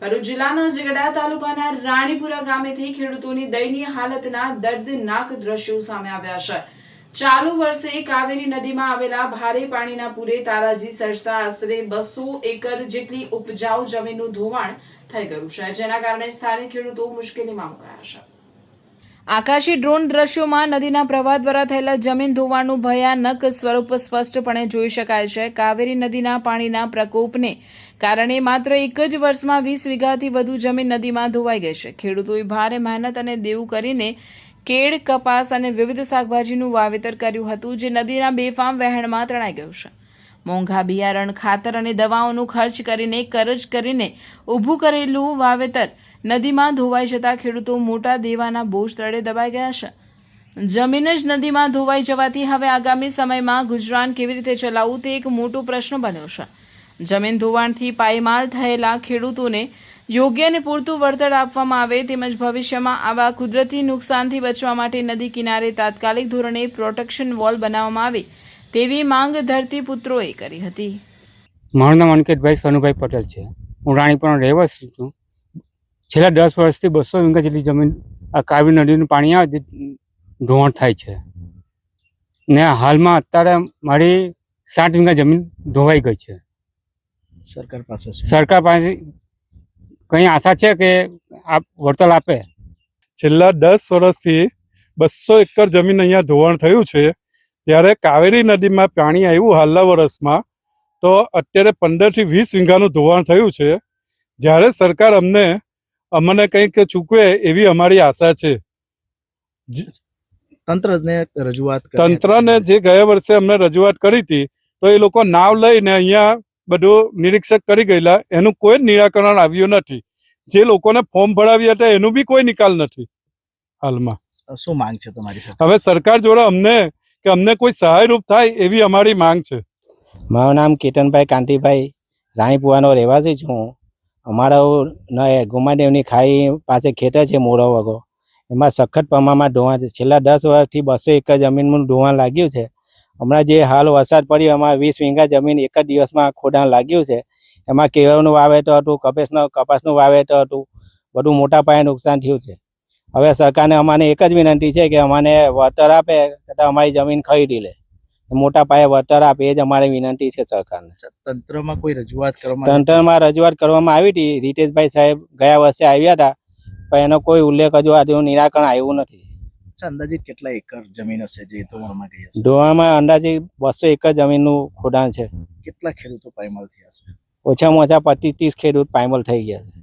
ભરૂચ જિલ્લાના ઝઘડા તાલુકાના રાણીપુરા ગામેથી ખેડૂતોની દયનીય હાલતના દર્દનાક દ્રશ્યો સામે આવ્યા છે। ચાલુ વર્ષે કાવેરી નદીમાં આવેલા ભારે પાણીના પૂરે તારાજી સર્જતા આશરે 200 એકર જેટલી ઉપજાઉ જમીનનું ધોવાણ થઈ ગયું છે, જેના કારણે સ્થાનિક ખેડૂતો મુશ્કેલીમાં મુકાયા છે। આકાશી ડ્રોન દ્રશ્યોમાં નદીના પ્રવાહ દ્વારા થયેલા જમીન ધોવાણનું ભયાનક સ્વરૂપ સ્પષ્ટપણે જોઈ શકાય છે। કાવેરી નદીના પાણીના પ્રકોપને કારણે માત્ર એક જ વર્ષમાં 20 વીઘાથી વધુ જમીન નદીમાં ધોવાઈ ગઈ છે। ખેડૂતોએ ભારે મહેનત અને દેવું કરીને કેળ, કપાસ અને વિવિધ શાકભાજીનું વાવેતર કર્યું હતું, જે નદીના બેફામ વહેણમાં તણાઈ ગયું છે। મોંઘા બિયારણ, ખાતર અને દવાઓનો ખર્ચ કરીને કરજ કરીને ઊભું કરેલું વાવેતર નદીમાં ધોવાઈ જતા ખેડૂતો મોટા દેવાના બોજ તળે દબાઈ ગયા છે। જમીન જ નદીમાં ધોવાઈ જવાથી હવે આગામી સમયમાં ગુજરાન કેવી રીતે ચલાવવું તે એક મોટો પ્રશ્ન બન્યો છે। જમીન ધોવાણથી પાયમાલ થયેલા ખેડૂતોને યોગ્ય અને પૂરતું વળતર આપવામાં આવે તેમજ ભવિષ્યમાં આવા કુદરતી નુકસાનથી બચવા માટે નદી કિનારે તાત્કાલિક ધોરણે પ્રોટેક્શન વોલ બનાવવામાં આવે તેવી માંગ ધરતીપુત્રોએ કરી હતી। મારું નામ અંકિતભાઈ સનુભાઈ પટેલ છે। હું રાણીપુરાનો રહેવાસી છું। છેલ્લા 10 વર્ષથી 200 વીઘા જેટલી જમીન આ કાવેરી નદીનું પાણી આવે તે ધોવાણ થાય છે ને હાલમાં અત્યારે મારી 60 વીઘા જમીન ધોવાઈ ગઈ છે। સરકાર પાસે કંઈ આશા છે કે આપ વળતર આપે? છેલ્લા 10 વર્ષથી 200 એકર જમીન અહીંયા ધોવાણ થયું છે, ત્યારે કાવેરી નદીમાં પાણી આવ્યું હાલના વર્ષમાં તો અત્યારે 15 થી 20 વીઘાનું ધોવાણ થયું છે। જ્યારે સરકાર અમને કંઈક ચૂકવે એવી અમારી આશા છે। તંત્રને જે ગયા વર્ષે અમને રજૂઆત કરી હતી તો એ લોકો નાવ લઈને અહીંયા બધું નિરીક્ષક કરી ગયેલા, એનું કોઈ નિરાકરણ આવ્યું નથી। જે લોકોને ફોર્મ ભરાવ્યા હતા એનું બી કોઈ નિકાલ નથી। હાલમાં શું માંગ છે તમારી સાથે? હવે સરકાર જોડે અમને કોઈ સહાયરૂપ થાય એવી અમારી માંગ છે। મારું નામ કેતનભાઈ કાંતિભાઈ રાણીપુરાનો રહેવાસી છું। અમારા ગોમાદેવની ખાઈ પાસે ખેતર છે મોરો વગો, એમાં સખત પ્રમાણમાં ધોવાણ છે। છેલ્લા 10 વર્ષથી 200 એકર જમીનનું ધોવાણ લાગ્યું છે। હમણાં જે હાલ વરસાદ પડ્યો એમાં 20 વીઘા જમીન એક જ દિવસમાં ખોડાણ લાગ્યું છે। એમાં કેળનું વાવેતર હતું, કપાસનું વાવેતર હતું, બધું મોટા પાયે નુકસાન થયું છે। હવે સરકારને અમારે એક જ વિનંતી છે કે અમને વળતર આપે તથા અમારી જમીન ખરીદી લે, મોટા પાયે વળતર આપે એ જ અમારી વિનંતી છે સરકારને। તંત્રમાં કોઈ રજૂઆત તંત્રમાં રજૂઆત કરવામાં આવી હતી। રીતેશભાઈ સાહેબ ગયા વર્ષે આવ્યા હતા, પણ એનો કોઈ ઉલ્લેખ હજુ આજુ નિરાકરણ આવ્યું નથી। અંદાજિત કેટલા એકર જમીન હશે જે ધોવાણમાં ગઈ હશે? ધોવાણમાં અંદાજિત 200 એકર જમીનનું ખોડાણ છે। કેટલા ખેડૂતો પાયમાલ થયા હશે? ઓછામાં ઓછા 25-30 ખેડૂત પાયમાલ થઈ ગયા છે।